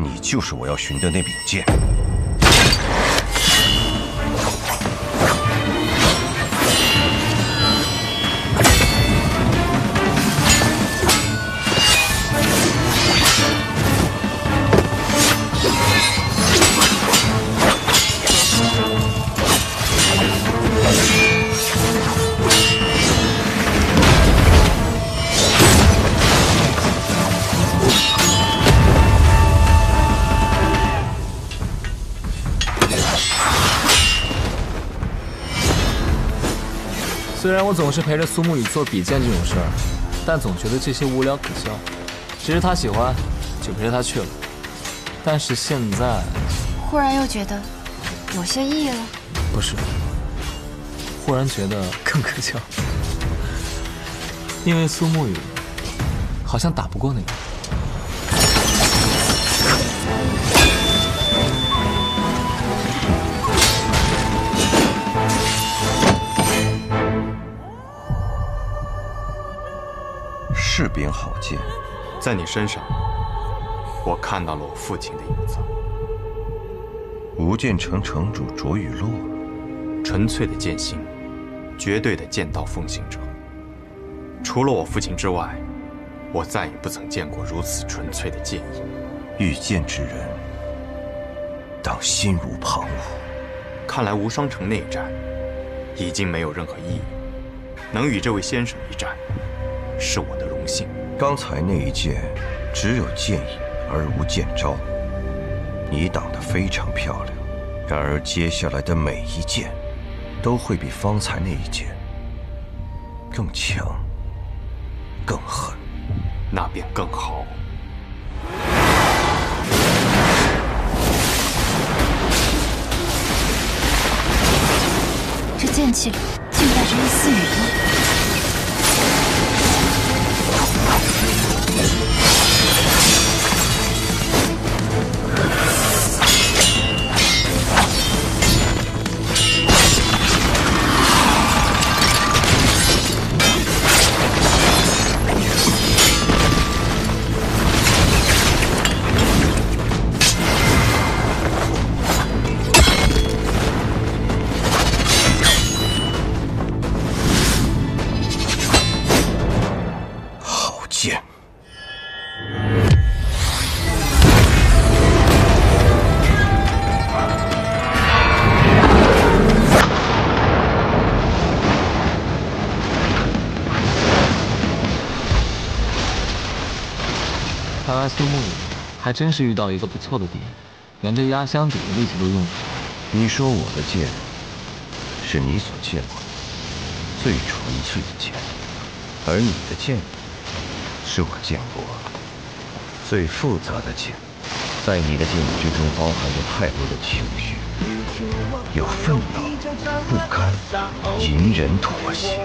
你就是我要寻的那柄剑。 虽然我总是陪着苏沐雨做比剑这种事儿，但总觉得这些无聊可笑。只是他喜欢，就陪着他去了。但是现在，忽然又觉得有些意义了。不是，忽然觉得更可笑，因为苏沐雨好像打不过那个人。 是柄好剑，在你身上，我看到了我父亲的影子。无剑城城主卓雨洛，纯粹的剑心，绝对的剑道奉行者。除了我父亲之外，我再也不曾见过如此纯粹的剑意。遇剑之人，当心如旁骛。看来无双城内战已经没有任何意义，能与这位先生一战，是我的荣幸。刚才那一剑只有剑影而无剑招，你挡得非常漂亮。然而接下来的每一剑，都会比方才那一剑更强、更狠。那便更好。这剑气里竟带着一丝羽翼。 看来苏沐雨还真是遇到一个不错的敌人，连这压箱底的力气都用上。你说我的剑是你所见过的最纯粹的剑，而你的剑是我见过最复杂的剑。在你的剑意之中包含着太多的情绪，有愤怒、不甘、隐忍、妥协，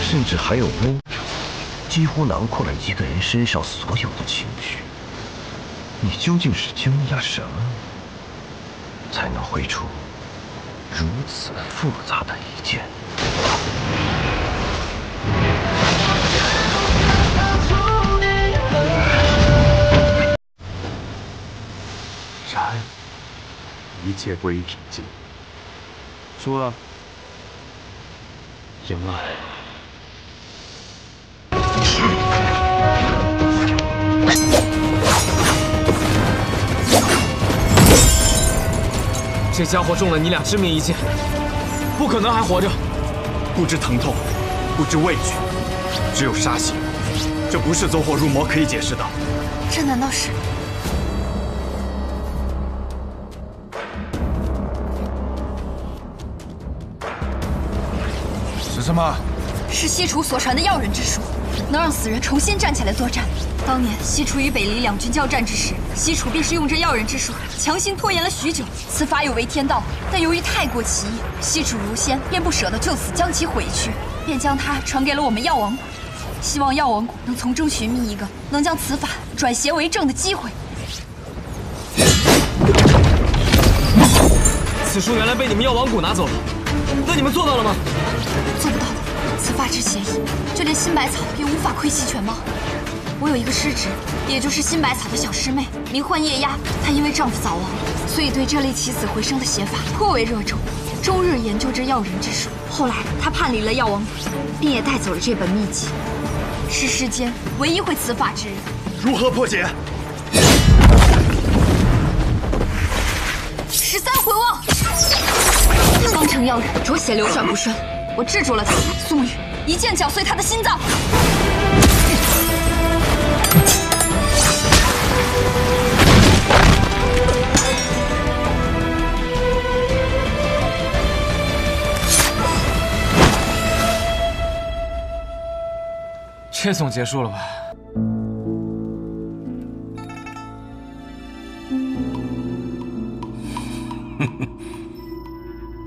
甚至还有忧愁。 几乎囊括了一个人身上所有的情绪。你究竟是经历了什么，才能挥出如此复杂的一剑？然，一切归于平静。输了，赢了。 这家伙中了你俩致命一剑，不可能还活着。不知疼痛，不知畏惧，只有杀心。这不是走火入魔可以解释的。这难道是？是什么？是西楚所传的药人之术，能让死人重新站起来作战。 当年西楚与北离两军交战之时，西楚便是用这药人之术强行拖延了许久。此法有违天道，但由于太过奇异，西楚如仙便不舍得就此将其毁去，便将它传给了我们药王谷，希望药王谷能从中寻觅一个能将此法转邪为正的机会。此术原来被你们药王谷拿走了，那你们做到了吗？做不到的，此法之邪异，就连新百草也无法窥其全貌。我有一个师侄，也就是新百草的小师妹，名唤叶鸦。她因为丈夫早亡，所以对这类起死回生的邪法颇为热衷，终日研究这药人之术。后来她叛离了药王府，并也带走了这本秘籍，是世间唯一会此法之人。如何破解？13回望，方成药人浊血流转不顺，我制住了他。苏雨一剑绞碎他的心脏。这总结束了吧？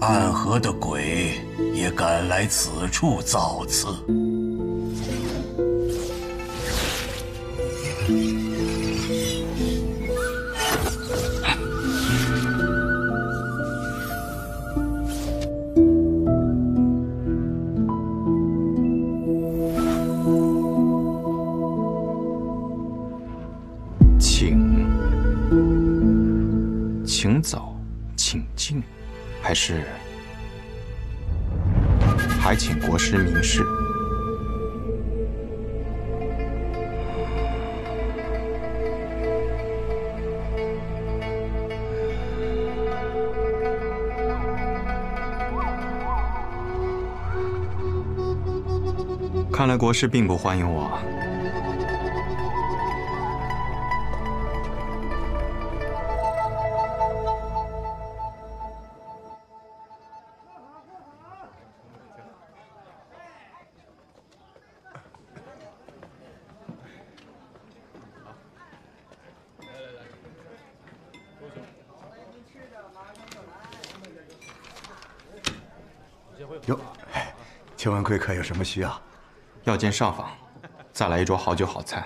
暗河的鬼也敢来此处造次。请走，请进，还请国师明示。看来国师并不欢迎我。哟，请问贵客有什么需要？要见上访，再来一桌好酒好菜，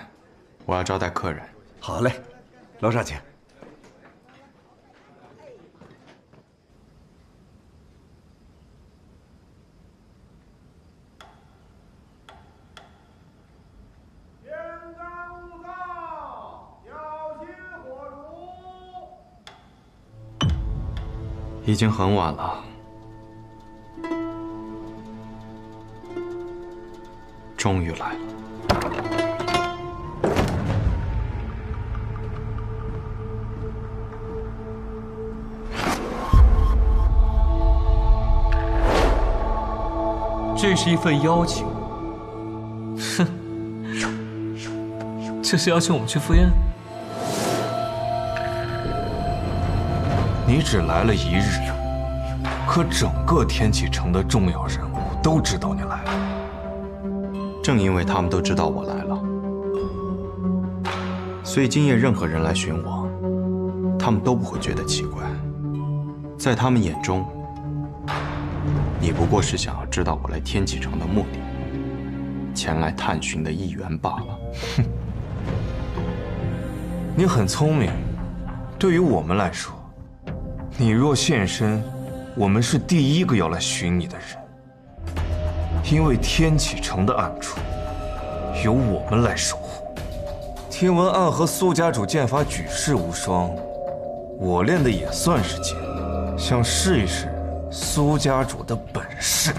我要招待客人。好嘞，楼上请。天干物燥，小心火烛。已经很晚了。终于来了。这是一份邀请。哼，这是邀请我们去赴宴？你只来了1日，可整个天启城的重要人物都知道你来了。正因为他们都知道我来了，所以今夜任何人来寻我，他们都不会觉得奇怪。在他们眼中，你不过是想要知道我来天启城的目的，前来探寻的一员罢了。哼，你很聪明。对于我们来说，你若现身，我们是第一个要来寻你的人。因为天启城的暗处由我们来守护。听闻暗河苏家主剑法举世无双，我练的也算是剑，想试一试苏家主的本事。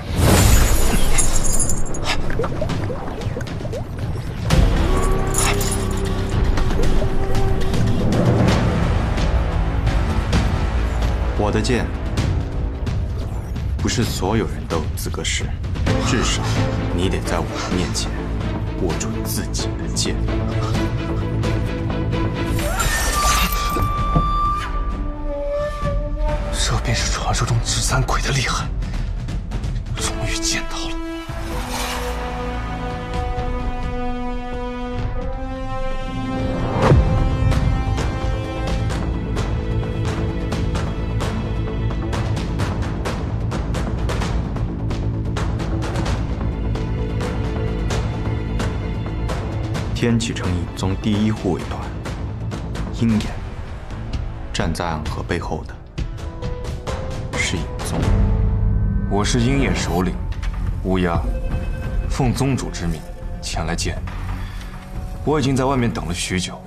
我的剑不是所有人都有资格试。至少，你得在我的面前握住自己的剑。这便是传说中纸三鬼的厉害，终于见到了。天启城影宗第1护卫团，鹰眼。站在暗河背后的是影宗。我是鹰眼首领乌鸦，奉宗主之命前来见你。我已经在外面等了许久，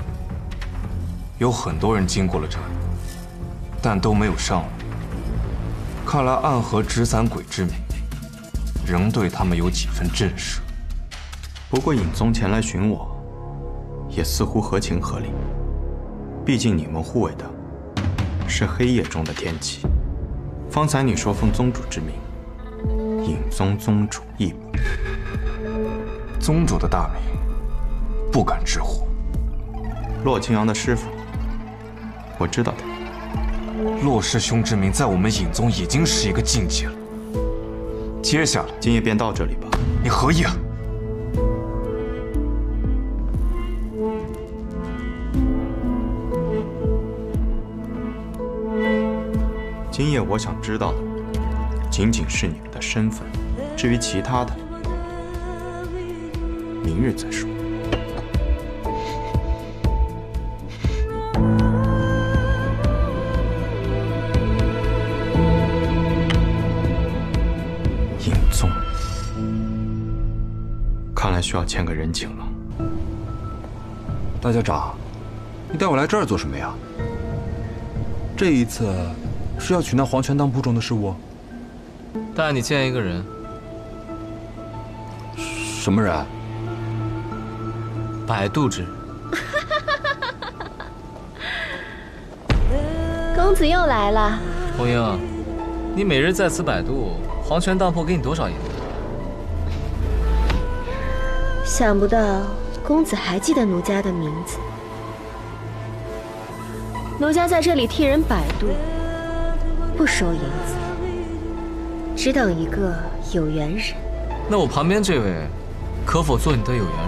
有很多人经过了这里，但都没有上来。看来暗合纸伞鬼之名，仍对他们有几分震慑。不过尹宗前来寻我，也似乎合情合理。毕竟你们护卫的是黑夜中的天启。方才你说奉宗主之名，尹宗宗主义母。宗主的大名，不敢直呼。洛清扬的师傅，我知道他。洛师兄之名在我们尹宗已经是一个境界了。接下来，今夜便到这里吧。你何意啊？今夜我想知道的，仅仅是你们的身份。至于其他的，明日再说。尹宗，看来需要欠个人情了。大家长，你带我来这儿做什么呀？这一次是要取那黄泉当铺中的事物？带你见一个人。什么人？摆渡之人。公子又来了。红英，你每日在此摆渡，黄泉当铺给你多少银子？想不到公子还记得奴家的名字。奴家在这里替人摆渡，不收银子，只等一个有缘人。那我旁边这位，可否做你的有缘人？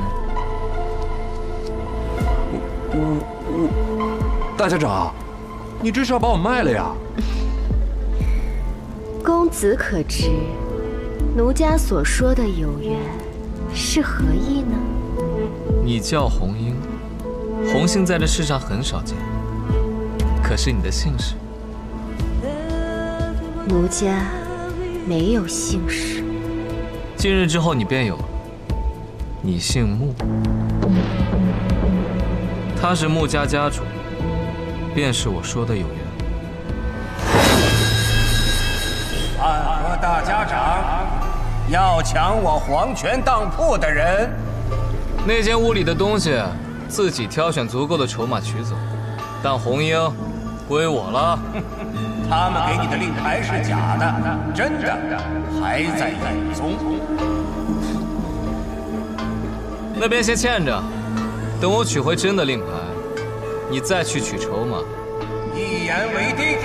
大家长，你这是要把我卖了呀？公子可知，奴家所说的有缘是何意呢？你叫红英，红姓在这世上很少见。可是你的姓氏？奴家没有姓氏。今日之后你便有了，你姓穆，他是穆家家主，便是我说的有缘。暗合大家长要抢我黄泉当铺的人，那间屋里的东西自己挑选足够的筹码取走，但红英归我了。他们给你的令牌是假的，真的还在尹宗。那边先欠着，等我取回真的令牌，你再去取筹码。一言为定。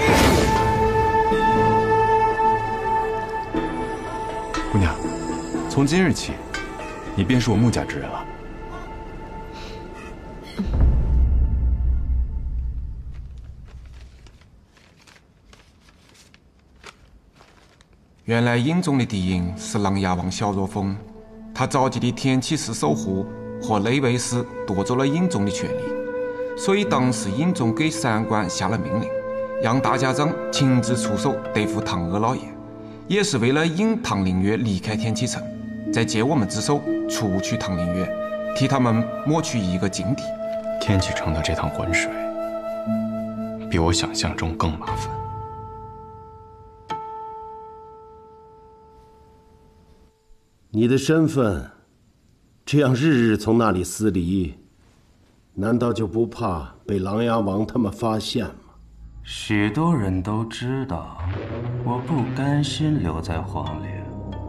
姑娘，从今日起，你便是我穆家之人了。原来尹宗的敌营是琅琊王小若风，他召集的天启寺守护和内卫司夺走了尹宗的权利，所以当时尹宗给三官下了命令，让大家长亲自出手对付唐二老爷，也是为了引唐灵月离开天启城，再借我们之手除去唐灵月，替他们抹去一个劲敌。天启城的这趟浑水，比我想象中更麻烦。你的身份，这样日日从那里撕离，难道就不怕被琅琊王他们发现吗？许多人都知道，我不甘心留在荒陵。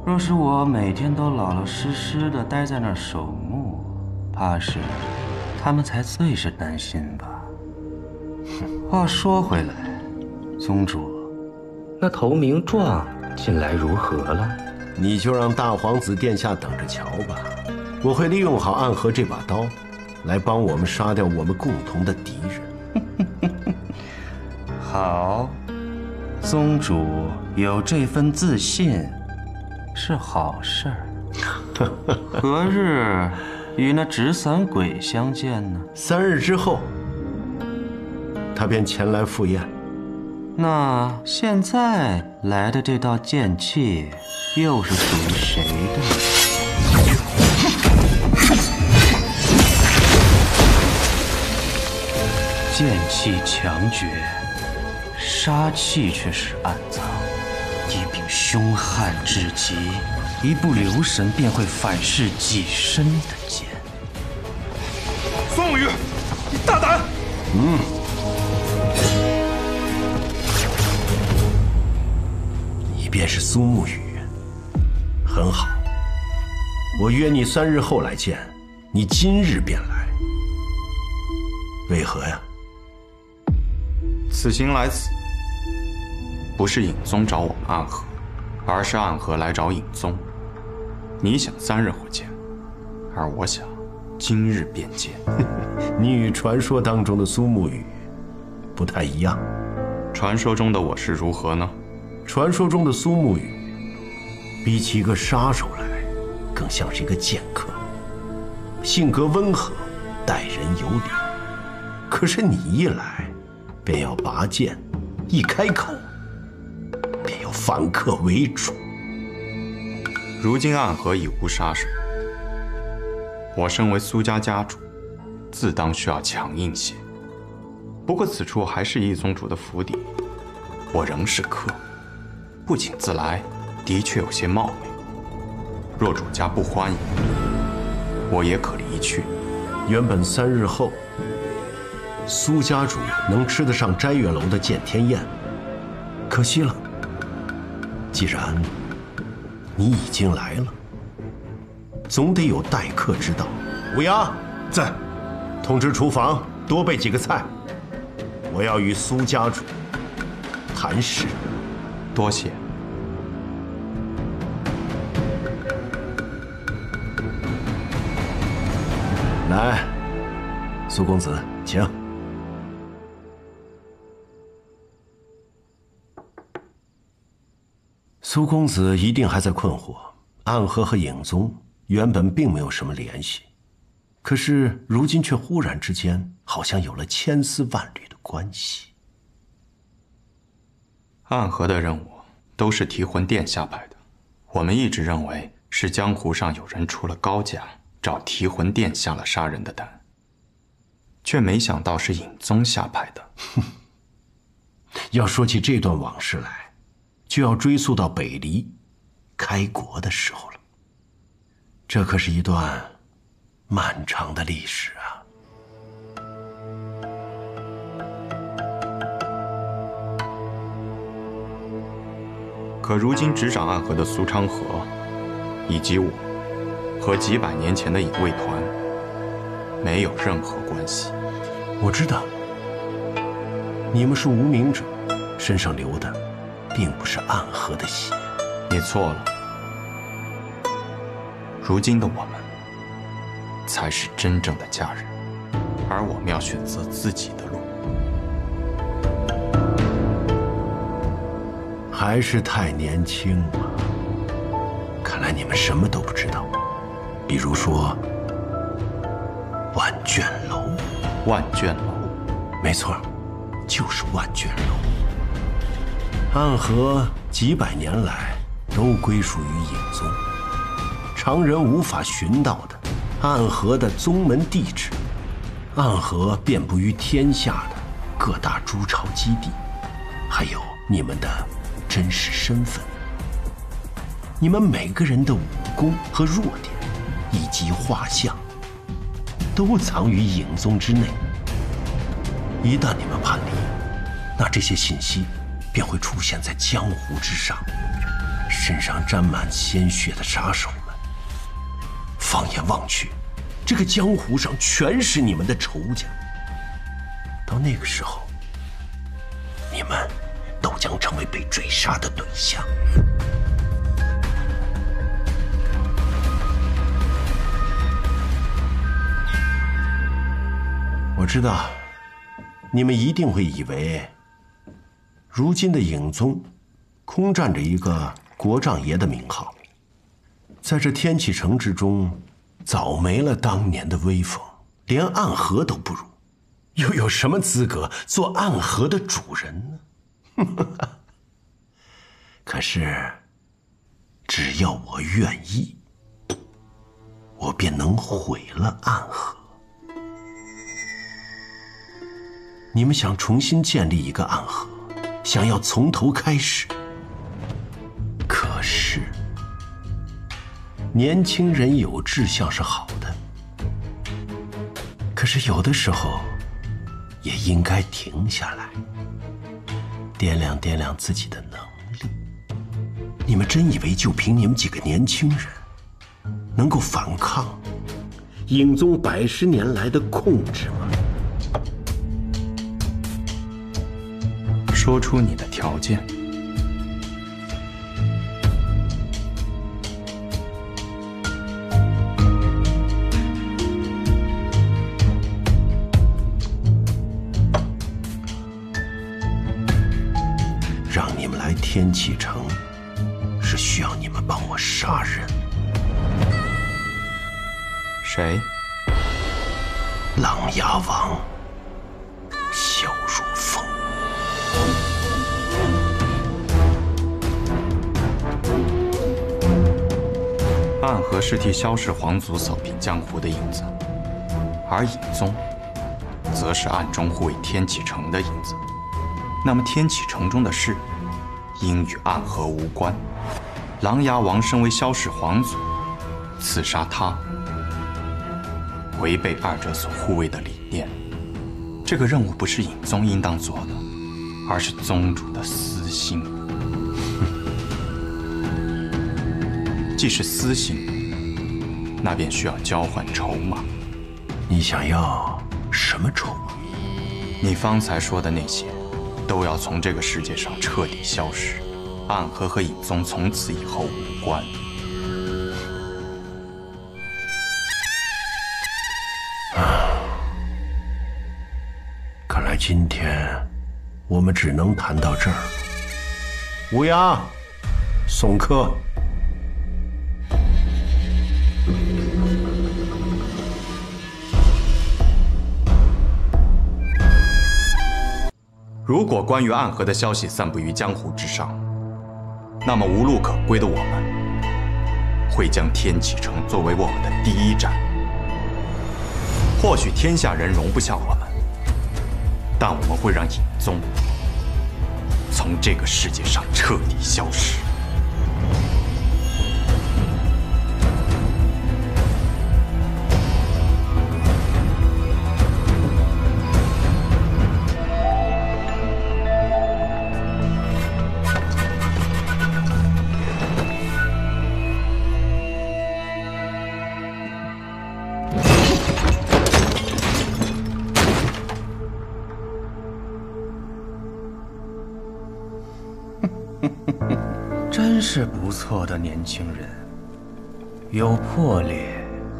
若是我每天都老老实实的待在那儿守墓，怕是他们才最是担心吧。话说回来，宗主，那投名状近来如何了？你就让大皇子殿下等着瞧吧，我会利用好暗河这把刀，来帮我们杀掉我们共同的敌人。好，宗主有这份自信是好事儿。何日与那纸伞鬼相见呢？3日之后，他便前来赴宴。那现在来的这道剑气又是属于谁的？剑气强绝，杀气却是暗藏。一柄凶悍至极，一不留神便会反噬己身的剑。孙无虞，你大胆！你便是苏沐雨，很好。我约你3日后来见，你今日便来，为何呀？此行来此，不是尹宗找我们暗河，而是暗河来找尹宗。你想3日后见，而我想今日便见。你与传说当中的苏沐雨不太一样。传说中的我是如何呢？传说中的苏沐雨，比起一个杀手来，更像是一个剑客，性格温和，待人有礼。可是你一来，便要拔剑，一开口，便要反客为主。如今暗河已无杀手，我身为苏家家主，自当需要强硬些。不过此处还是义宗主的府邸，我仍是客，不请自来，的确有些冒昧。若主家不欢迎，我也可离去。原本3日后，苏家主能吃得上斋月楼的见天宴，可惜了。既然你已经来了，总得有待客之道。乌鸦在，通知厨房多备几个菜，我要与苏家主谈事。多谢。来，苏公子，请。苏公子一定还在困惑，暗河和尹宗原本并没有什么联系，可是如今却忽然之间好像有了千丝万缕的关系。暗河的任务都是提魂殿下派的，我们一直认为是江湖上有人出了高价找提魂殿下了杀人的单，却没想到是尹宗下派的。要说起这段往事来，就要追溯到北离开国的时候了。这可是一段漫长的历史啊！可如今执掌暗河的苏昌河，以及我，和几百年前的隐卫团没有任何关系。我知道，你们是无名者，身上流的并不是暗河的血。你错了，如今的我们才是真正的家人，而我们要选择自己的路。还是太年轻了，看来你们什么都不知道。比如说万卷楼。万卷楼，没错，就是万卷楼。暗河几百年来都归属于尹宗，常人无法寻到的暗河的宗门地址，暗河遍布于天下的各大诸朝基地，还有你们的真实身份，你们每个人的武功和弱点，以及画像，都藏于尹宗之内。一旦你们叛离，那这些信息便会出现在江湖之上，身上沾满鲜血的杀手们，放眼望去，这个江湖上全是你们的仇家。到那个时候，你们都将成为被追杀的对象。我知道，你们一定会以为，如今的尹宗空占着一个国丈爷的名号，在这天启城之中，早没了当年的威风，连暗河都不如，又有什么资格做暗河的主人呢？可是，只要我愿意，我便能毁了暗河。你们想重新建立一个暗河，想要从头开始。可是，年轻人有志向是好的，可是有的时候也应该停下来，掂量掂量自己的能力。你们真以为就凭你们几个年轻人，能够反抗影宗110年来的控制吗？说出你的条件。让你们来天启城，是需要你们帮我杀人。谁？琅琊王萧如风。暗河是替萧氏皇族扫平江湖的影子，而影宗则是暗中护卫天启城的影子。那么天启城中的事，应与暗河无关。琅琊王身为萧氏皇族，刺杀他，违背二者所护卫的理念。这个任务不是影宗应当做的，而是宗主的私心。既是私心，那便需要交换筹码。你想要什么筹码？你方才说的那些，都要从这个世界上彻底消失。暗河和影宗从此以后无关。看来今天我们只能谈到这儿。乌鸦，送客。如果关于暗河的消息散布于江湖之上，那么无路可归的我们，会将天启城作为我们的第一站。或许天下人容不下我们，但我们会让影宗从这个世界上彻底消失。真是不错的年轻人，有魄力，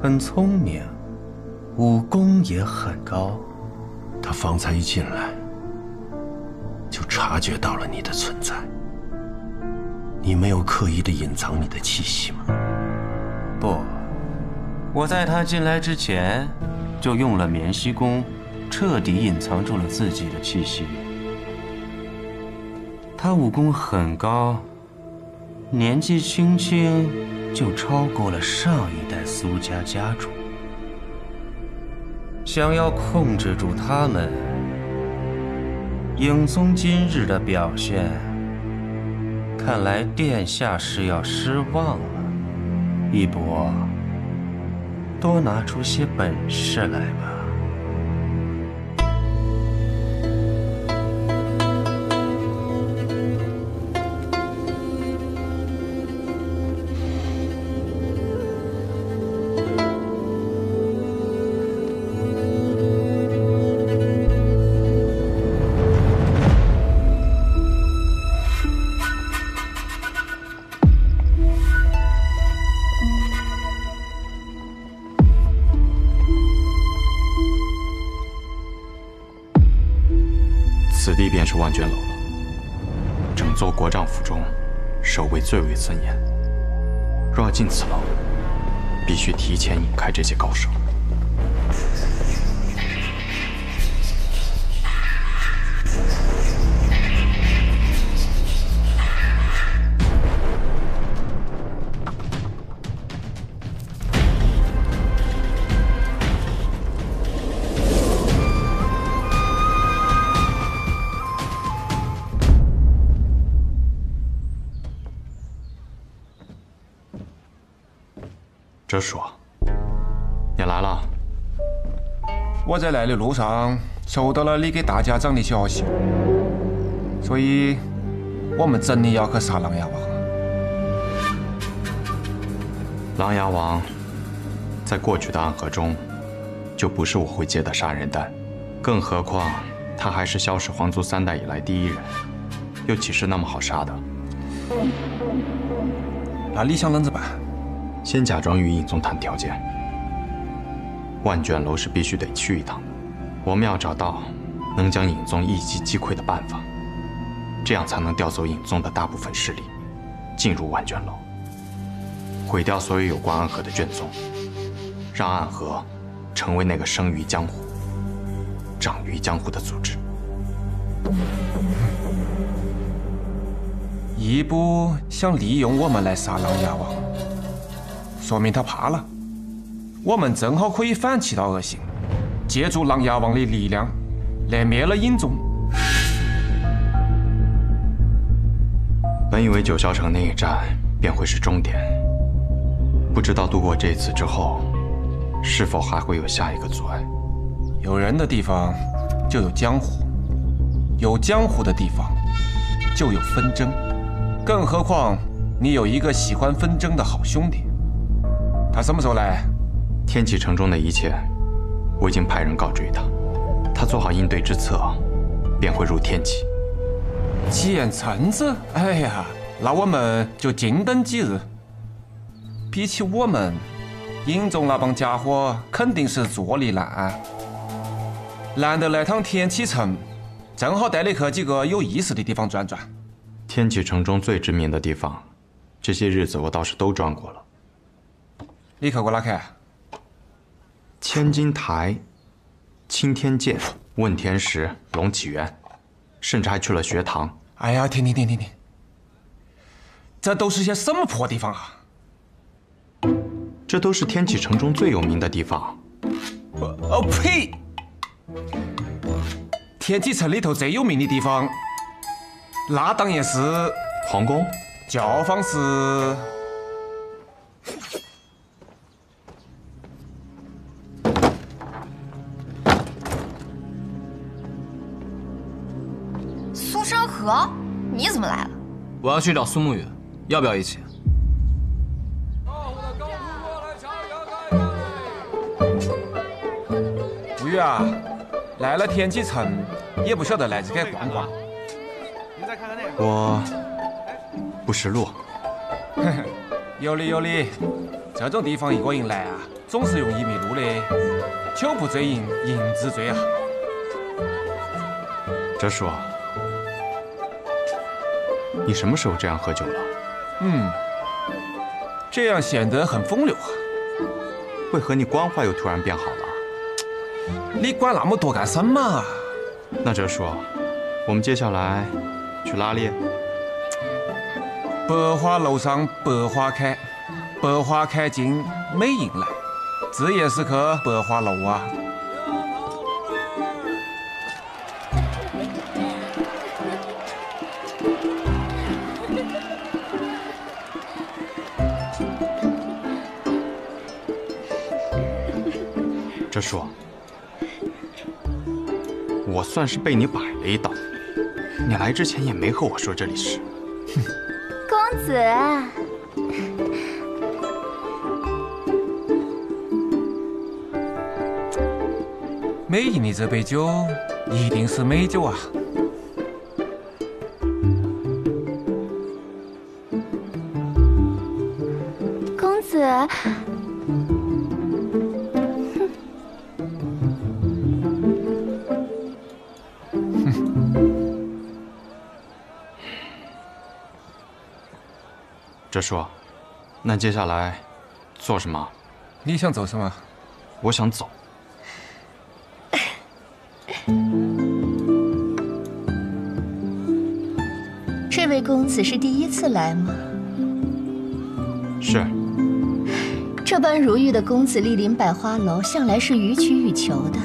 很聪明，武功也很高。他方才一进来，就察觉到了你的存在。你没有刻意的隐藏你的气息吗？不，我在他进来之前，就用了绵息功，彻底隐藏住了自己的气息。他武功很高，年纪轻轻就超过了上一代苏家家主。想要控制住他们，影宗今日的表现，看来殿下是要失望了。一博，多拿出些本事来吧。此地便是万卷楼了。整座国丈府中，守卫最为森严。若要进此楼，必须提前引开这些高手。哲叔，你来了。我在来的路上收到了你给大家长的消息，所以我们真的要去杀琅琊王。琅琊王在过去的暗河中，就不是我会接的杀人单，更何况他还是萧氏皇族3代以来第一人，又岂是那么好杀的？那你想啷子办？先假装与尹宗谈条件。万卷楼是必须得去一趟的，我们要找到能将尹宗一击击溃的办法，这样才能调走尹宗的大部分势力，进入万卷楼，毁掉所有有关暗河的卷宗，让暗河成为那个生于江湖、长于江湖的组织。义部想利用我们来杀琅琊王，说明他怕了。我们正好可以反其道而行，借助琅琊王的力量来灭了尹宗。本以为九霄城那一战便会是终点，不知道度过这次之后，是否还会有下一个阻碍？有人的地方就有江湖，有江湖的地方就有纷争，更何况你有一个喜欢纷争的好兄弟。他什么时候来？天启城中的一切，我已经派人告知于他。他做好应对之策，便会入天启。见臣子，哎呀，那我们就静等几日。比起我们，尹宗那帮家伙肯定是坐立难安。难得来趟天启城，正好带你去几个有意思的地方转转。天启城中最知名的地方，这些日子我倒是都转过了。你去过哪去？千金台、青天剑、问天石、龙起源，甚至还去了学堂。哎呀，停！这都是些什么破地方啊？这都是天启城中最有名的地方。呸！天启城里头最有名的地方，那当然是皇宫、教坊是。苏山河，你怎么来了？我要去找苏沐雨，要不要一起？沐雨啊，来了天启城，也不晓得来这该逛逛。我不识路。有理，这种地方一个人来啊，总是容易迷路的。酒不醉饮，饮自醉啊。哲叔，你什么时候这样喝酒了？这样显得很风流啊。为何你官话又突然变好了？你管那么多干什么？那哲叔，我们接下来去拉猎。百花楼上百花开，百花开尽美人来，自然是去百花楼啊。哲叔，我算是被你摆了一道。你来之前也没和我说这里是。公子，美人的这杯酒一定是美酒啊！公子。哲叔，那接下来做什么？你想做什么？我想走。这位公子是第一次来吗？是。这般如玉的公子莅临百花楼，向来是予取予求的。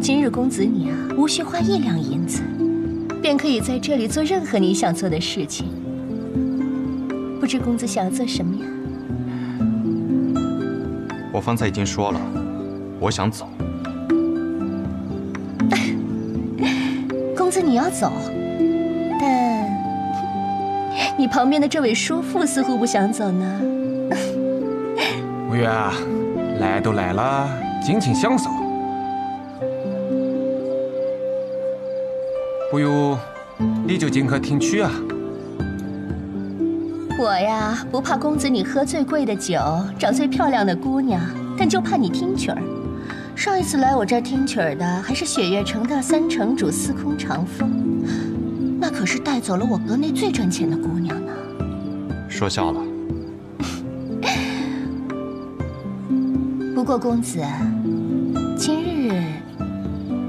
今日公子你啊，无需花1两银子，便可以在这里做任何你想做的事情。不知公子想要做什么呀？我方才已经说了，我想走。公子你要走，但你旁边的这位叔父似乎不想走呢。委员啊，来都来了，尽情享受。不如你就进去听曲啊。我呀，不怕公子你喝最贵的酒，找最漂亮的姑娘，但就怕你听曲儿。上一次来我这儿听曲儿的，还是雪月城的三城主司空长风，那可是带走了我阁内最赚钱的姑娘呢。说笑了。不过公子，今日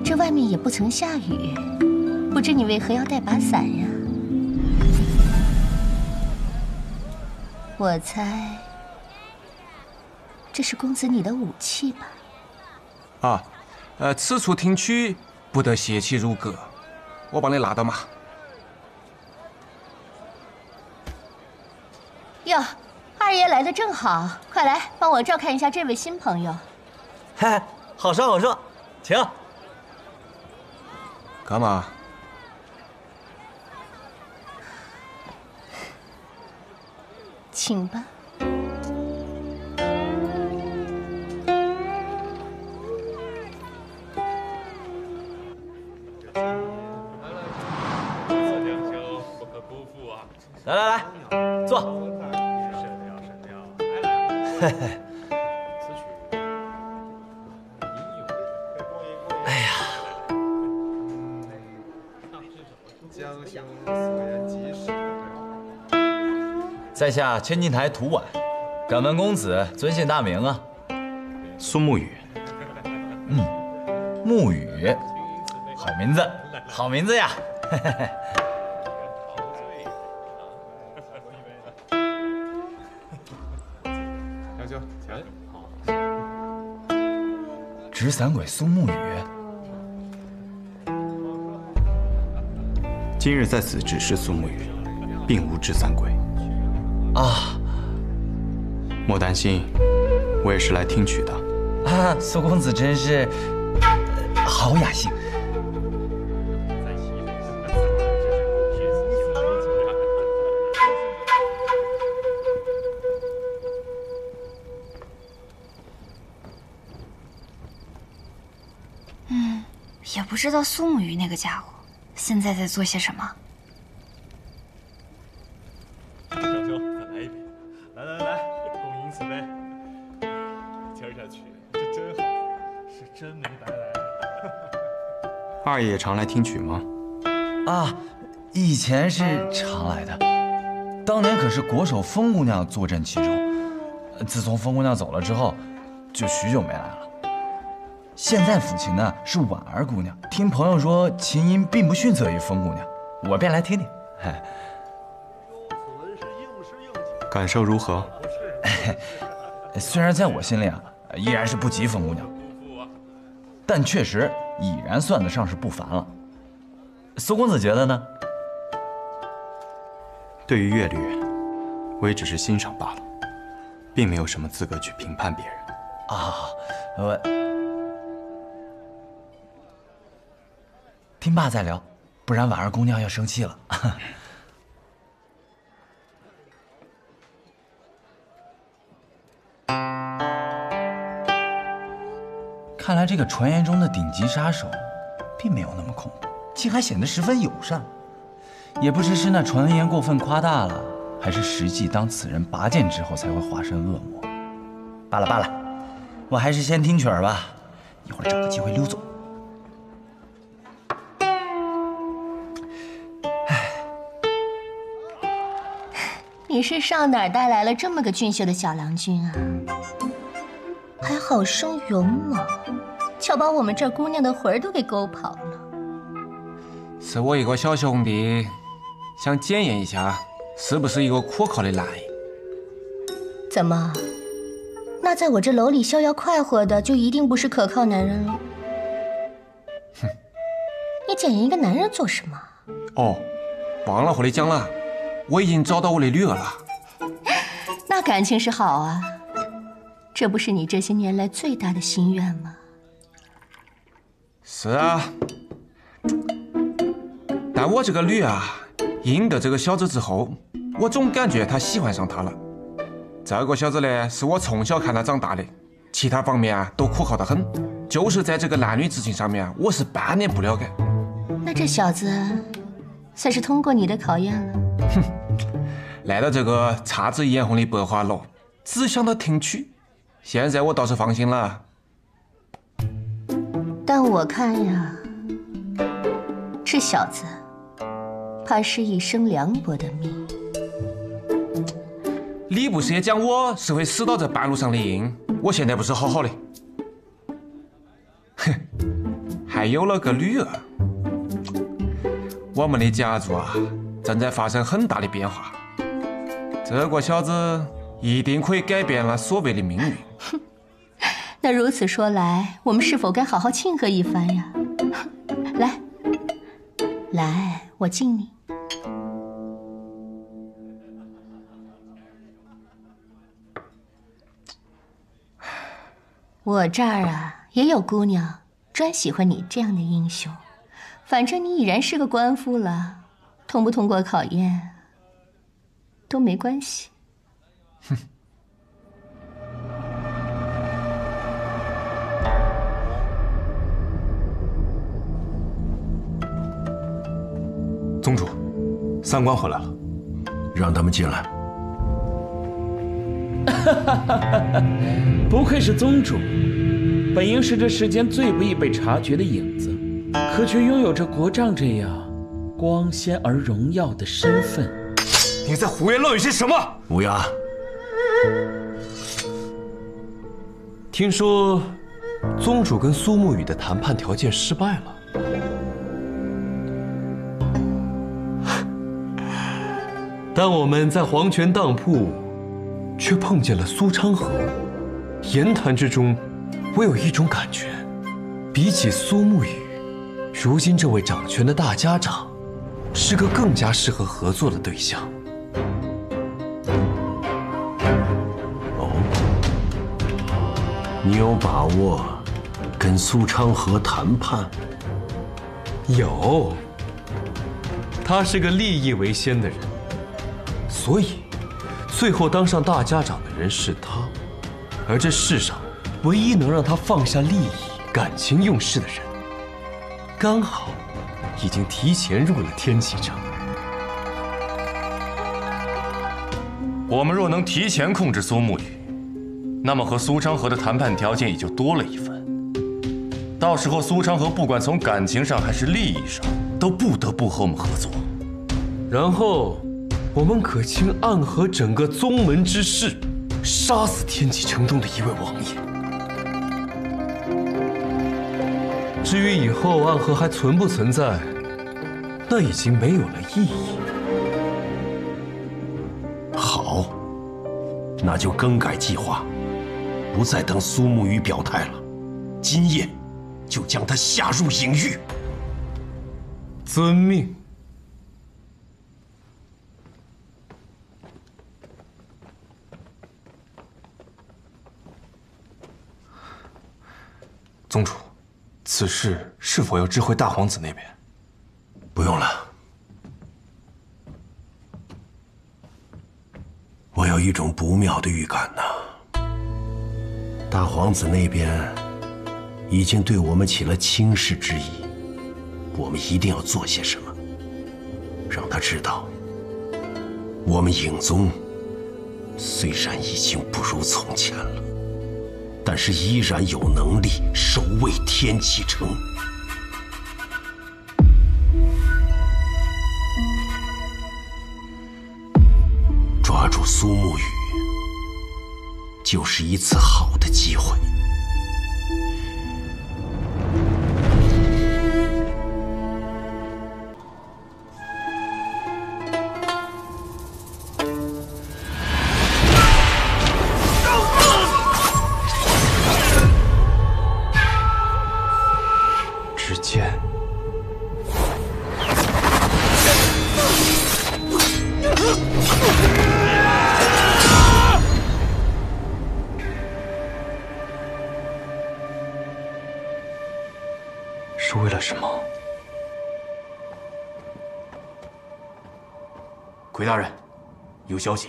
这外面也不曾下雨，不知你为何要带把伞呀？我猜，这是公子你的武器吧？啊，此处听曲不得邪气入阁，我帮你拿到嘛。哟，二爷来的正好，快来帮我照看一下这位新朋友。嘿，好说好说，请。干嘛？请吧。来来来，坐。嘿嘿。哎呀。在下千金台涂婉，敢问公子尊姓大名啊？苏沐雨。沐雨，好名字，好名字呀！执伞鬼苏沐雨，今日在此只是苏沐雨，并无执伞鬼。啊，莫担心，我也是来听曲的。啊，苏公子真是好雅兴。也不知道苏沐雨那个家伙现在在做些什么。小兄，再来一杯！来来来，共饮此杯。今儿这曲这真好，是真没白来。二爷也常来听曲吗？啊，以前是常来的，当年可是国手风姑娘坐镇其中。自从风姑娘走了之后，就许久没来了。现在抚琴的是婉儿姑娘，听朋友说琴音并不逊色于风姑娘，我便来听听。感受如何？虽然在我心里啊，依然是不及风姑娘，但确实已然算得上是不凡了。苏公子觉得呢？对于乐律，我也只是欣赏罢了，并没有什么资格去评判别人。啊，听罢再聊，不然婉儿姑娘要生气了。看来这个传言中的顶级杀手，并没有那么恐怖，竟还显得十分友善。也不知是那传言过分夸大了，还是实际当此人拔剑之后才会化身恶魔。罢了罢了，我还是先听曲儿吧，一会儿找个机会溜走。你是上哪儿带来了这么个俊秀的小郎君啊？还好生勇猛，巧把我们这儿姑娘的魂儿都给勾跑了。是我一个小兄弟，想检验一下是不是一个可靠的男人。怎么？那在我这楼里逍遥快活的，就一定不是可靠男人了？哼！你检验一个男人做什么？哦，忘了和你讲了，我已经找到我的女儿了。那感情是好啊。这不是你这些年来最大的心愿吗？是啊，但我这个女啊，赢得这个小子之后，我总感觉他喜欢上他了。这个小子呢，是我从小看他长大的，其他方面啊都可靠得很，就是在这个男女之情上面，我是半点不了解。那这小子算是通过你的考验了。哼，来到这个姹紫嫣红的百花楼，只想到听曲。现在我倒是放心了。但我看呀，这小子怕是一生凉薄的命。你不是也讲我是会死到这半路上的硬？我现在不是好好的，哼，还有了个女儿。我们的家族啊，正在发生很大的变化。这个小子一定可以改变了所谓的命运。那如此说来，我们是否该好好庆贺一番呀？来，来，我敬你。我这儿啊也有姑娘，专喜欢你这样的英雄。反正你已然是个官夫了，通不通过考验都没关系。哼。宗主，三官回来了，让他们进来。不愧是宗主，本应是这世间最不易被察觉的影子，可却拥有着国丈这样光鲜而荣耀的身份。你在胡言乱语些什么？乌鸦，听说宗主跟苏沐雨的谈判条件失败了。但我们在黄泉当铺，却碰见了苏昌河。言谈之中，我有一种感觉，比起苏沐雨，如今这位掌权的大家长，是个更加适合合作的对象。哦，你有把握跟苏昌河谈判？有，他是个利益为先的人。所以，最后当上大家长的人是他，而这世上唯一能让他放下利益、感情用事的人，刚好已经提前入了天启城。我们若能提前控制苏沐雨，那么和苏昌河的谈判条件也就多了一份。到时候苏昌河不管从感情上还是利益上，都不得不和我们合作。然后。我们可倾暗合整个宗门之势，杀死天启城中的一位王爷。至于以后暗河还存不存在，那已经没有了意义。好，那就更改计划，不再等苏沐雨表态了，今夜就将他下入隐狱。遵命。宗主，此事是否要知会大皇子那边？不用了，我有一种不妙的预感呐。大皇子那边已经对我们起了轻视之意，我们一定要做些什么，让他知道，我们影宗虽然已经不如从前了，但是依然有能力守卫天启城。抓住苏沐雨，就是一次好的机会。只见奎大人，有消息。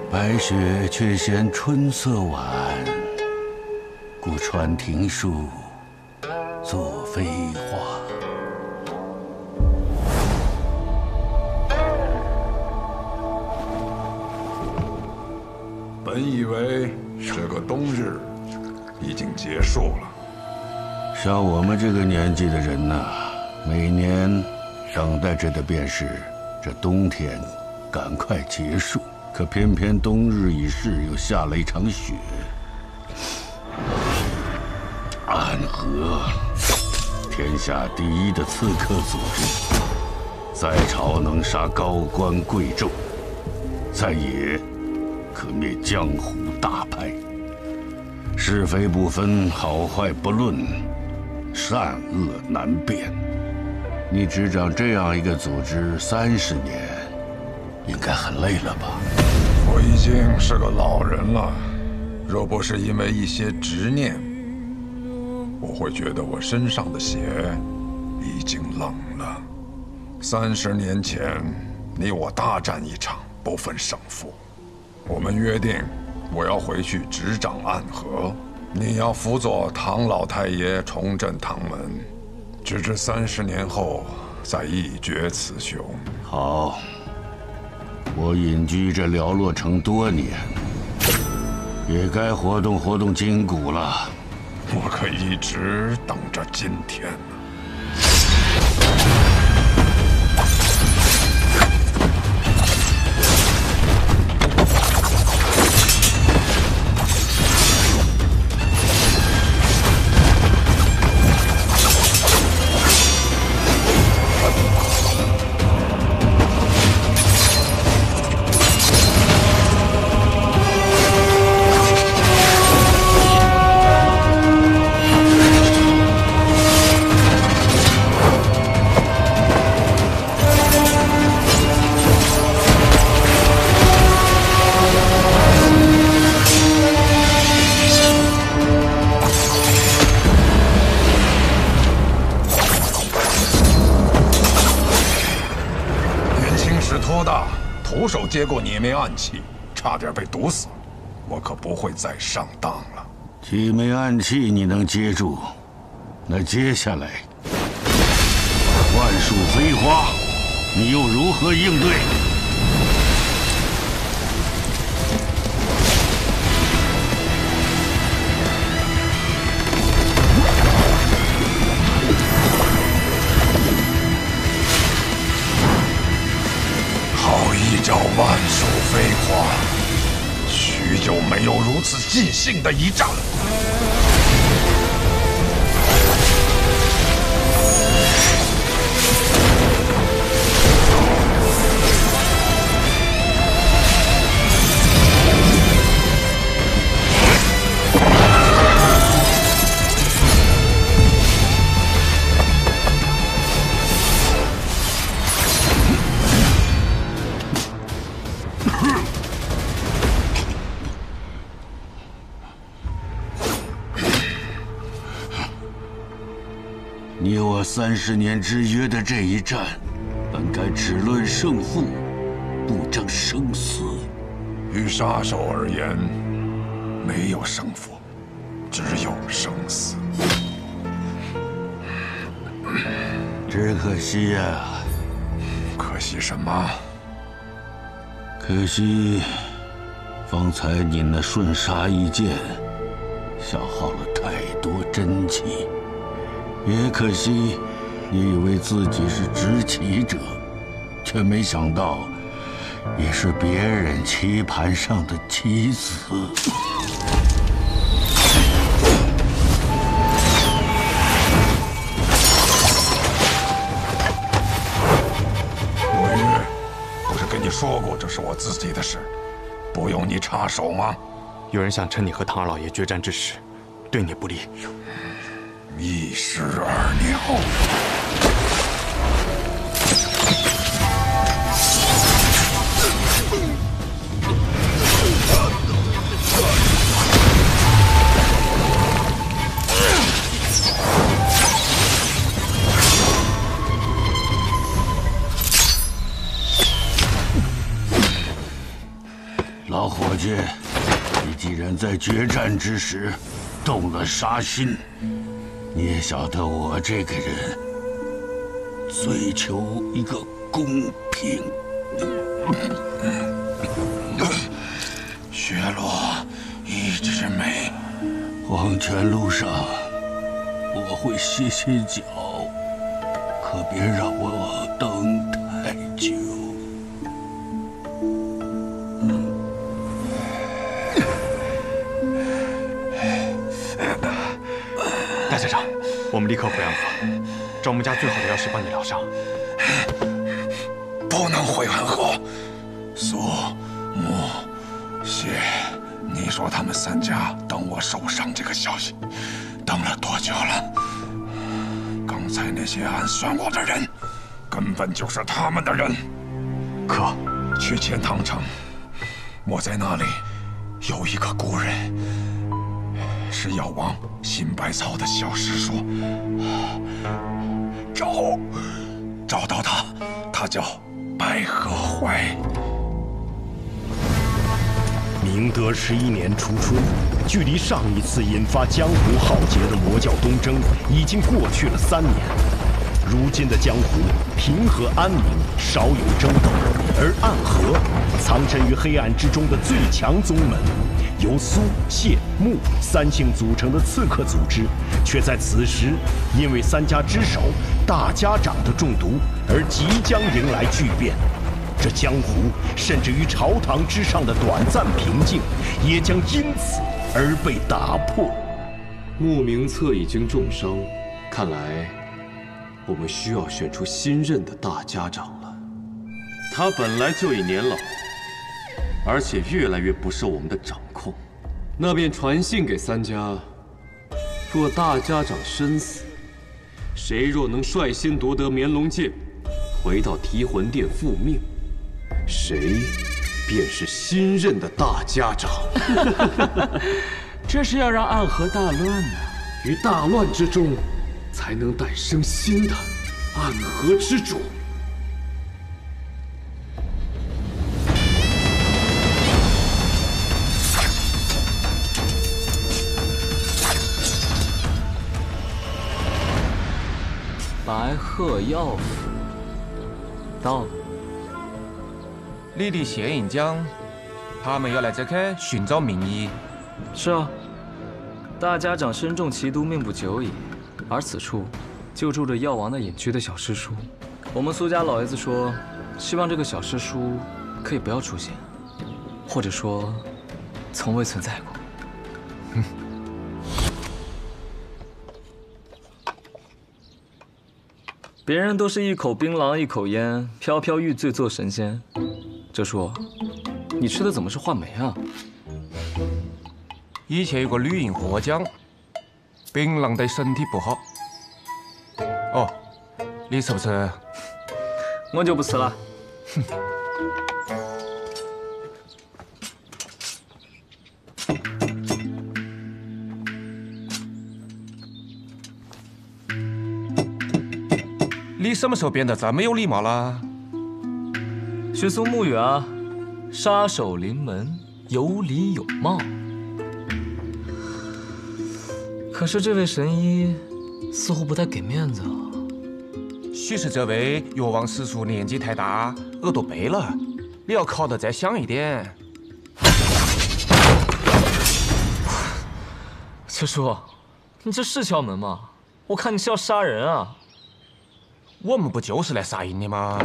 白雪却嫌春色晚，故传庭树作飞花。本以为这个冬日已经结束了。像我们这个年纪的人呐，每年等待着的便是这冬天赶快结束。可偏偏冬日已逝，又下了一场雪。暗河，天下第一的刺客组织，在朝能杀高官贵胄，在野可灭江湖大派。是非不分，好坏不论，善恶难辨。你执掌这样一个组织30年，应该很累了吧？我已经是个老人了，若不是因为一些执念，我会觉得我身上的血已经冷了。30年前，你我大战一场，不分胜负。我们约定，我要回去执掌暗河，你要辅佐唐老太爷重振唐门，直至30年后再一决雌雄。好。我隐居这寥落城多年，也该活动活动筋骨了。我可一直等着今天呢。徒手接过铁眉暗器，差点被毒死，我可不会再上当了。铁眉暗器你能接住，那接下来万树飞花，你又如何应对？一招万树飞花，许久没有如此尽兴的一战。你我30年之约的这一战，本该只论胜负，不争生死。于杀手而言，没有胜负，只有生死。只可惜呀。可惜什么？可惜，方才你那瞬杀一剑，消耗了太多真气。也可惜，你以为自己是执旗者，却没想到，也是别人棋盘上的棋子。墨玉，不是跟你说过这是我自己的事，不用你插手吗？有人想趁你和唐二老爷决战之时，对你不利。一石二鸟。老伙计，你既然在决战之时动了杀心，你也晓得我这个人追求一个公平。雪落一枝梅，黄泉路上我会歇歇脚，可别让我等太久。大家长，我们立刻回安河，找我们家最好的药师帮你疗伤。不能回安河。苏、木、谢，你说他们三家等我受伤这个消息，等了多久了？刚才那些暗算我的人，根本就是他们的人。可去钱塘城，我在那里有一个故人，是药王新百草的小师叔。找到他，他叫白鹤怀。明德11年初春，距离上一次引发江湖浩劫的魔教东征已经过去了3年。如今的江湖平和安宁，少有争斗，而暗河藏身于黑暗之中的最强宗门，由苏、谢、穆3姓组成的刺客组织，却在此时因为3家之首大家长的中毒而即将迎来巨变。这江湖甚至于朝堂之上的短暂平静，也将因此而被打破。穆明策已经重伤，看来我们需要选出新任的大家长了。他本来就已年老，而且越来越不受我们的掌控。那便传信给3家，若大家长身死，谁若能率先夺得绵龙剑，回到提魂殿复命，谁便是新任的大家长。这是要让暗河大乱呢。于大乱之中，才能诞生新的暗河之主。白鹤药府到了。你的谢银江，他们要来这里寻找名医。是啊，大家长身中奇毒，命不久矣。而此处就住着药王的隐居的小师叔。我们苏家老爷子说，希望这个小师叔可以不要出现，或者说，从未存在过。别人都是一口槟榔一口烟，飘飘欲醉做神仙。这叔，你吃的怎么是话梅啊？以前有个女人和我讲，槟榔对身体不好。哦，你吃不吃？我就不吃了。哼。你什么时候变得这么有礼貌了？学苏沐雨啊，杀手临门，有礼有貌。可是这位神医似乎不太给面子啊。许是这位药王师叔年纪太大，耳朵背了，你要考得再响一点。七叔，你这是敲门吗？我看你是要杀人啊！我们不就是来杀人的吗？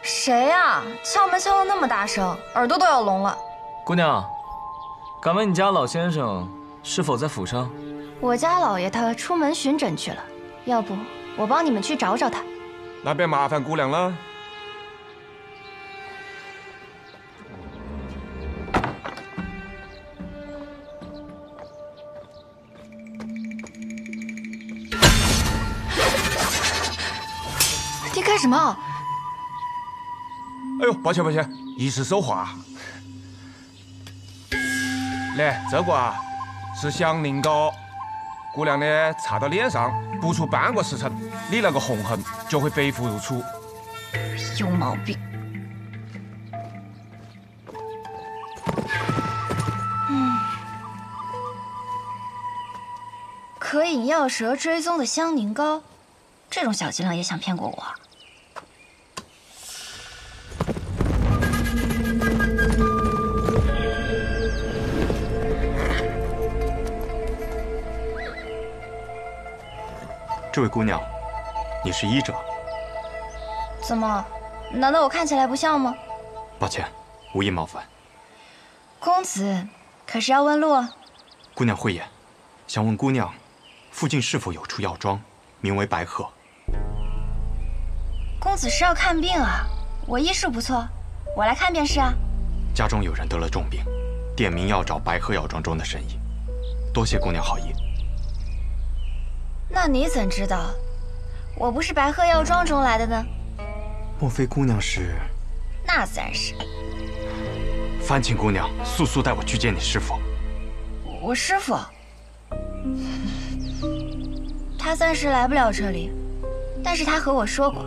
谁呀？敲门敲得那么大声，耳朵都要聋了。姑娘，敢问你家老先生是否在府上？我家老爷他出门巡诊去了，要不我帮你们去找找他。那便麻烦姑娘了。你干什么？哎呦，抱歉抱歉，一时手滑。来，这个啊是祥宁膏，姑娘呢擦到脸上，不出半个时辰，你那个红痕就会白复如初。有毛病。可引药蛇追踪的香凝膏，这种小伎俩也想骗过我？这位姑娘，你是医者？怎么？难道我看起来不像吗？抱歉，无意冒犯。公子，可是要问路啊？姑娘慧眼，想问姑娘，附近是否有处药庄，名为白鹤？公子是要看病啊？我医术不错，我来看便是啊。家中有人得了重病，点名要找白鹤药庄中的神医。多谢姑娘好意。那你怎知道我不是白鹤药庄中来的呢？莫非姑娘是？那自然是。烦请姑娘速速带我去见你师父。我师父，他暂时来不了这里，但是他和我说过，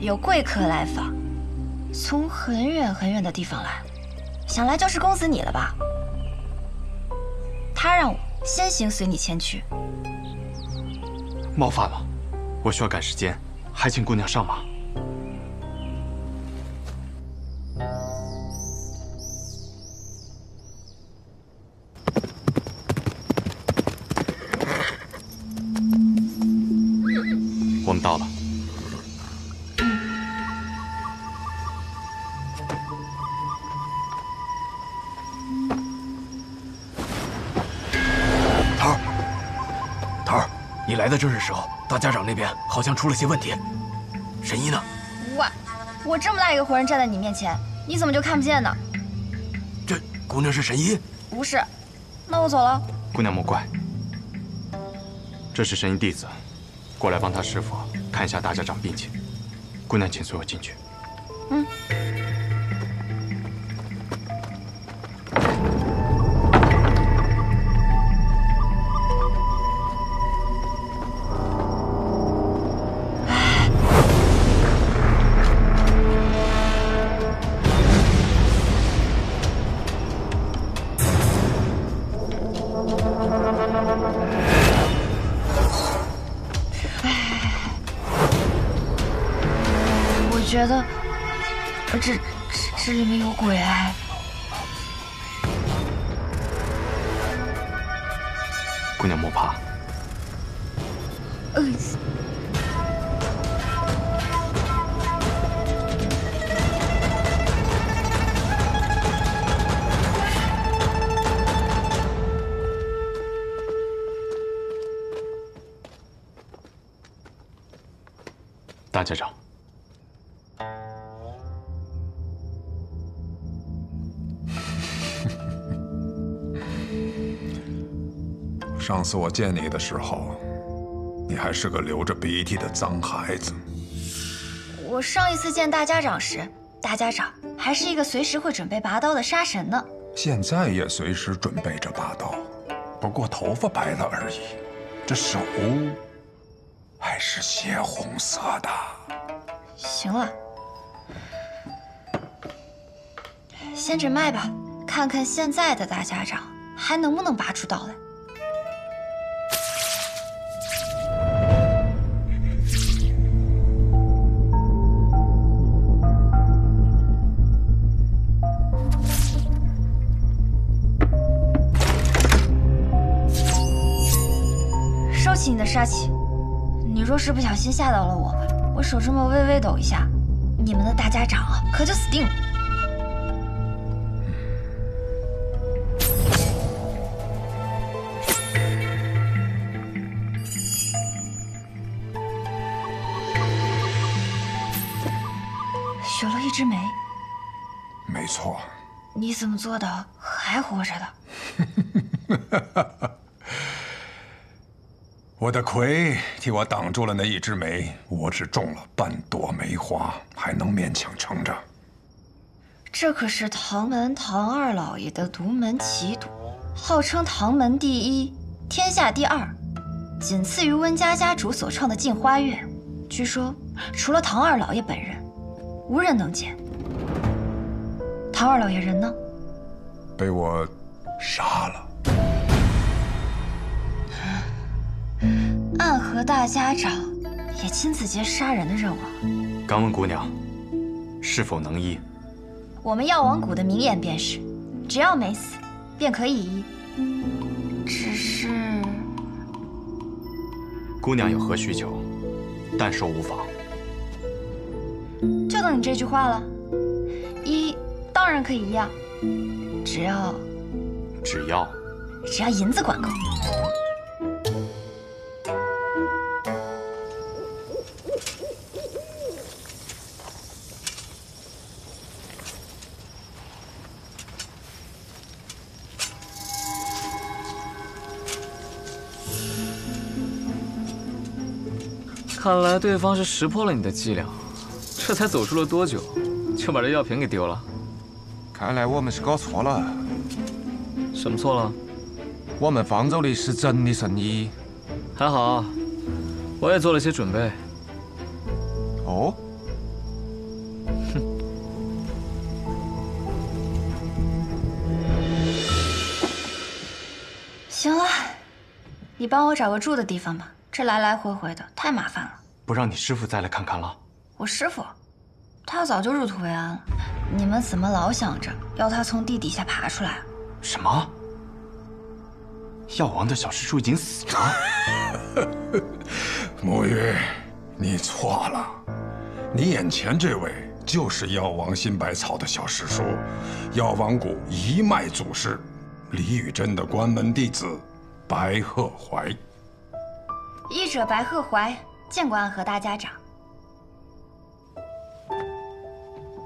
有贵客来访，从很远很远的地方来，想来就是公子你了吧？他让我先行随你前去。冒犯了，我需要赶时间，还请姑娘上马。我们到了。桃儿，你来的正是时候，大家长那边好像出了些问题。神医呢？我这么大一个活人站在你面前，你怎么就看不见呢？这姑娘是神医？不是，那我走了。姑娘莫怪，这是神医弟子，过来帮他师父看一下大家长病情。姑娘，请随我进去。嗯。我觉得这里面有鬼哎！姑娘莫怕。大家长。上次我见你的时候，你还是个流着鼻涕的脏孩子。我上一次见大家长时，大家长还是一个随时会准备拔刀的杀神呢。现在也随时准备着拔刀，不过头发白了而已。这手还是血红色的。行了，先诊脉吧，看看现在的大家长还能不能拔出刀来。收起你的杀气，你若是不小心吓到了我，我手这么微微抖一下，你们的大家长可就死定了。许了一枝梅。没错。你怎么做的还活着的？我的魁替我挡住了那一枝梅，我只种了半朵梅花，还能勉强撑着。这可是唐门唐二老爷的独门奇赌，号称唐门第一，天下第二，仅次于温家家主所创的镜花月。据说除了唐二老爷本人，无人能解。唐二老爷人呢？被我杀了。暗河大家长也亲自接杀人的任务。敢问姑娘，是否能医？我们药王谷的名言便是，只要没死，便可以医。只是，姑娘有何需求，但说无妨。就等你这句话了。医当然可以医啊，只要银子管够。看来对方是识破了你的伎俩，这才走出了多久，就把这药瓶给丢了。看来我们是搞错了。什么错了？我们放走的是真的圣医。还好，我也做了些准备。哦。哼。行了，你帮我找个住的地方吧。这来来回回的太麻烦了。不让你师傅再来看看了？我师傅，他早就入土为安了。你们怎么老想着要他从地底下爬出来？什么？药王的小师叔已经死了？沐玉，你错了，你眼前这位就是药王新百草的小师叔，药王谷一脉祖师李宇珍的关门弟子白鹤怀。医者白鹤怀，见过暗河大家长。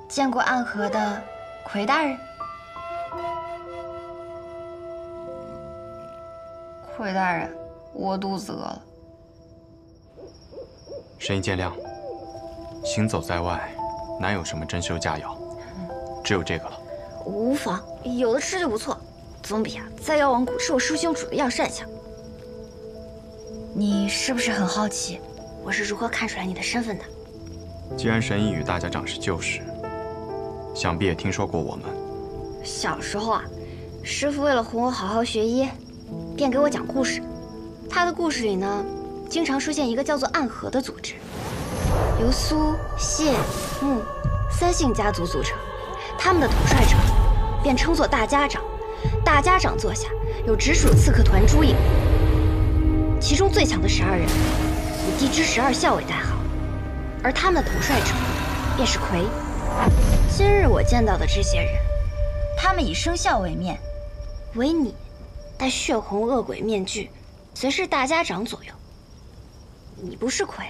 见过暗河的魁大人。魁大人，我肚子饿了。神医见谅，行走在外，难有什么珍馐佳肴，只有这个了。无妨，有的吃就不错，总比在药王谷吃我师兄煮的药膳香。你是不是很好奇，我是如何看出来你的身份的？既然神医与大家长是旧识，想必也听说过我们。小时候师父为了哄我好好学医，便给我讲故事。他的故事里呢，经常出现一个叫做暗河的组织，由苏、谢、穆三姓家族组成。他们的统帅者便称作大家长，大家长座下有直属刺客团诸营。其中最强的12人以地支12校为代号，而他们的统帅者便是魁。今日我见到的这些人，他们以生肖为面，唯你戴血红恶鬼面具，随侍大家长左右。你不是魁，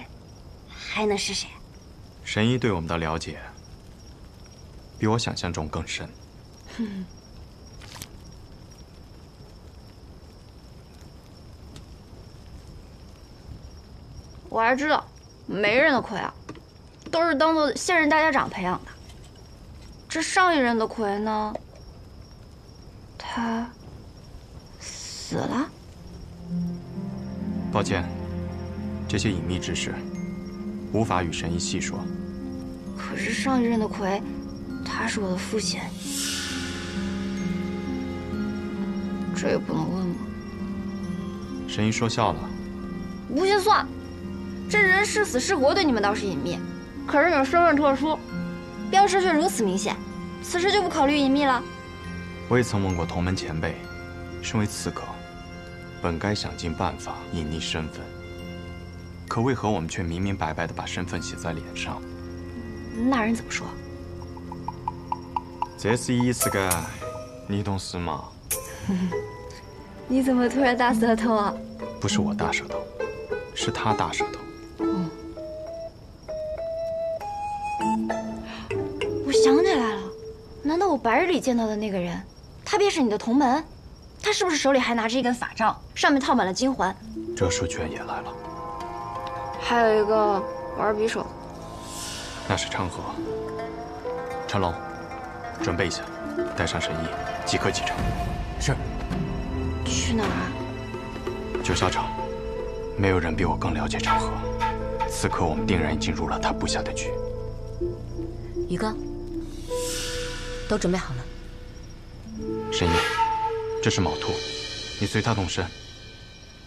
还能是谁？神医对我们的了解，比我想象中更深。我还知道，每人的魁都是当做现任大家长培养的。这上一任的魁呢，他死了。抱歉，这些隐秘之事无法与神医细说。可是上一任的魁，他是我的父亲，这也不能问吗？神医说笑了。不信算。这人是死是活对你们倒是隐秘，可是你身份特殊，标识却如此明显，此时就不考虑隐秘了。我也曾问过同门前辈，身为刺客，本该想尽办法隐匿身份，可为何我们却明明白白地把身份写在脸上？那人怎么说？这是意思个，你懂事吗？你怎么突然大舌头啊？不是我大舌头，是他大舌头。我想起来了，难道我白日里见到的那个人，他便是你的同门？他是不是手里还拿着一根法杖，上面套满了金环？这书卷也来了，还有一个玩匕首。那是陈和。陈龙，准备一下，带上神医，即刻启程。是。去哪儿啊？九霄城，没有人比我更了解陈和。此刻我们定然已经入了他布下的局。宇哥，都准备好了。神医，这是卯兔，你随他动身，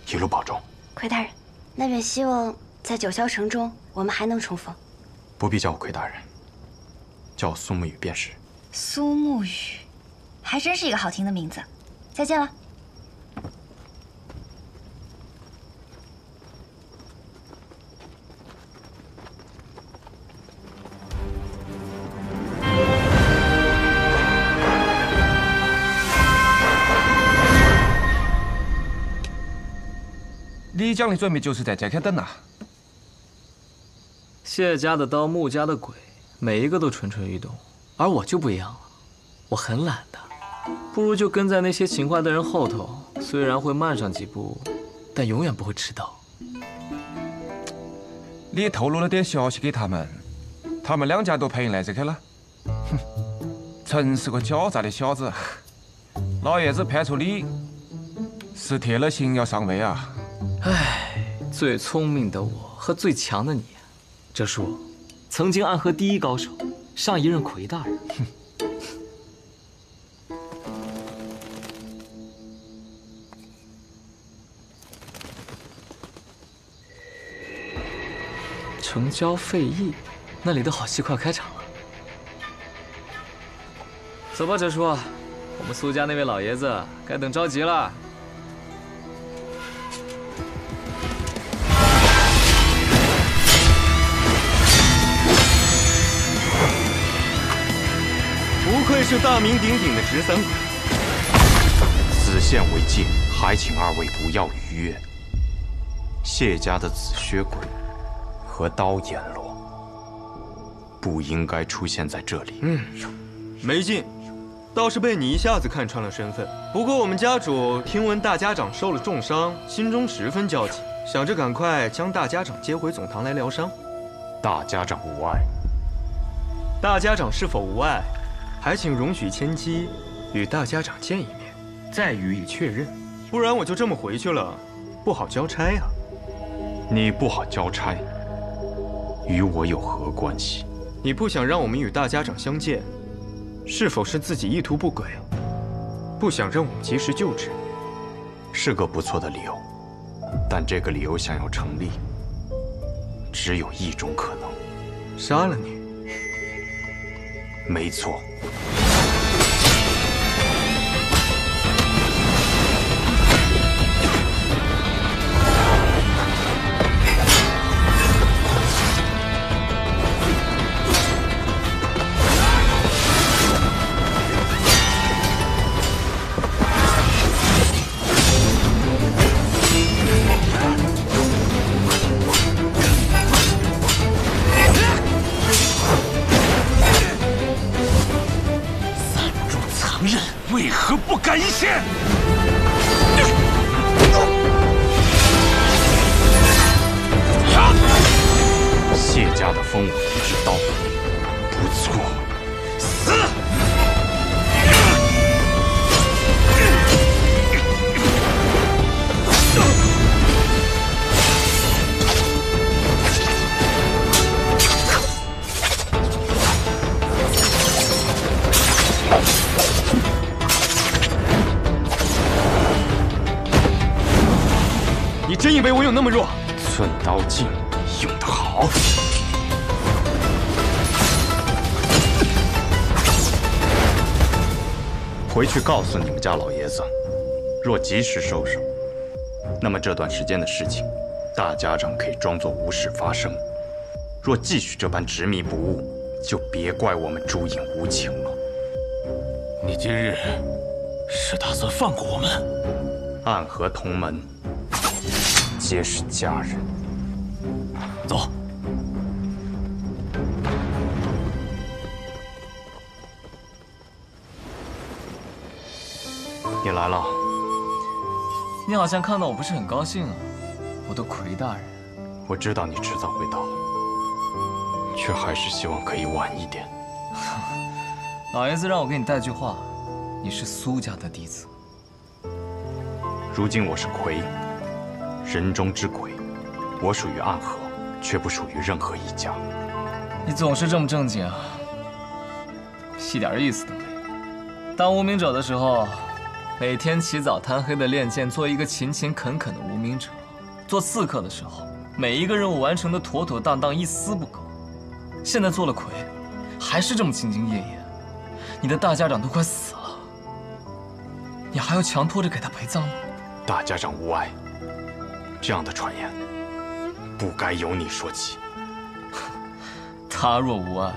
一路保重。魁大人，那便希望在九霄城中，我们还能重逢。不必叫我魁大人，叫我苏沐雨便是。苏沐雨，还真是一个好听的名字。再见了。你讲的准备就是在这开等啊？谢家的刀，穆家的鬼，每一个都蠢蠢欲动，而我就不一样了，我很懒的，不如就跟在那些勤快的人后头，虽然会慢上几步，但永远不会迟到。你透露了点消息给他们，他们两家都配应来这去了。哼，真是个狡诈的小子。老爷子派出你，是铁了心要上位啊。唉，最聪明的我和最强的你，这是我曾经暗河第一高手，上一任魁大人。城郊废驿，那里的好戏快开场了。走吧，哲叔，我们苏家那位老爷子该等着急了。不愧是大名鼎鼎的十三鬼，此线为界，还请二位不要逾越。谢家的紫靴鬼和刀阎罗不应该出现在这里。没劲，倒是被你一下子看穿了身份。不过我们家主听闻大家长受了重伤，心中十分焦急，想着赶快将大家长接回总堂来疗伤。大家长无碍。大家长是否无碍？还请容许千机与大家长见一面，再予以确认。不然我就这么回去了，不好交差啊。你不好交差，与我有何关系？你不想让我们与大家长相见，是否是自己意图不轨，不想让我们及时救治？是个不错的理由，但这个理由想要成立，只有一种可能：杀了你。没错。为何不敢一献？谢家的风舞一之刀，不错，死！你真以为我有那么弱？寸刀劲，用得好。回去告诉你们家老爷子，若及时收手，那么这段时间的事情，大家长可以装作无事发生；若继续这般执迷不悟，就别怪我们朱隐无情了。你今日是打算放过我们？暗河同门，皆是家人。走。你来了。你好像看到我不是很高兴啊，我的魁大人。我知道你迟早会到，却还是希望可以晚一点。老爷子让我给你带句话，你是苏家的弟子。如今我是魁，人中之魁，我属于暗河，却不属于任何一家。你总是这么正经啊，一点意思都没有。当无名者的时候，每天起早贪黑的练剑，做一个勤勤恳恳的无名者；做刺客的时候，每一个任务完成的妥妥当当，一丝不苟。现在做了魁，还是这么兢兢业业。你的大家长都快死了，你还要强拖着给他陪葬吗？大家长无碍，这样的传言不该由你说起。他若无碍，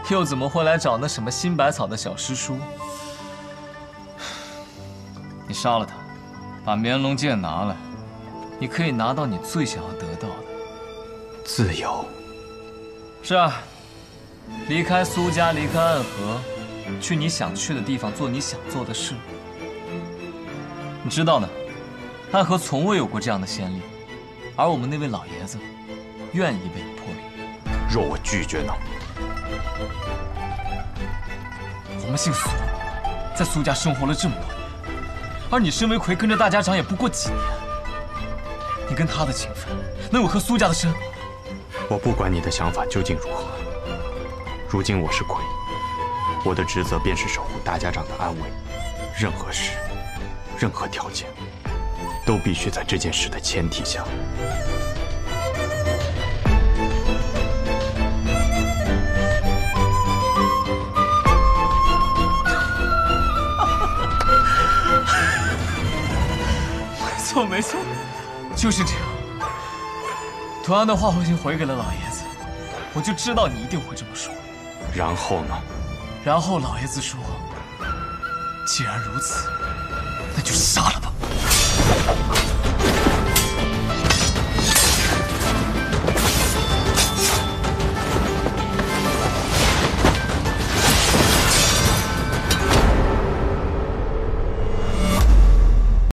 又怎么会来找那什么新百草的小师叔？你杀了他，把绵龙剑拿来，你可以拿到你最想要得到的自由。是啊，离开苏家，离开暗河，去你想去的地方，做你想做的事。你知道呢，暗河从未有过这样的先例，而我们那位老爷子愿意为你破例。若我拒绝呢？我们姓苏，在苏家生活了这么多年，而你身为魁，跟着大家长也不过几年，你跟他的情分能有和苏家的深？我不管你的想法究竟如何，如今我是魁，我的职责便是守护大家长的安危，任何事，任何条件，都必须在这件事的前提下。没错，就是这样。同样的话我已经回给了老爷子，我就知道你一定会这么说。然后呢？然后老爷子说，既然如此，那就杀了吧。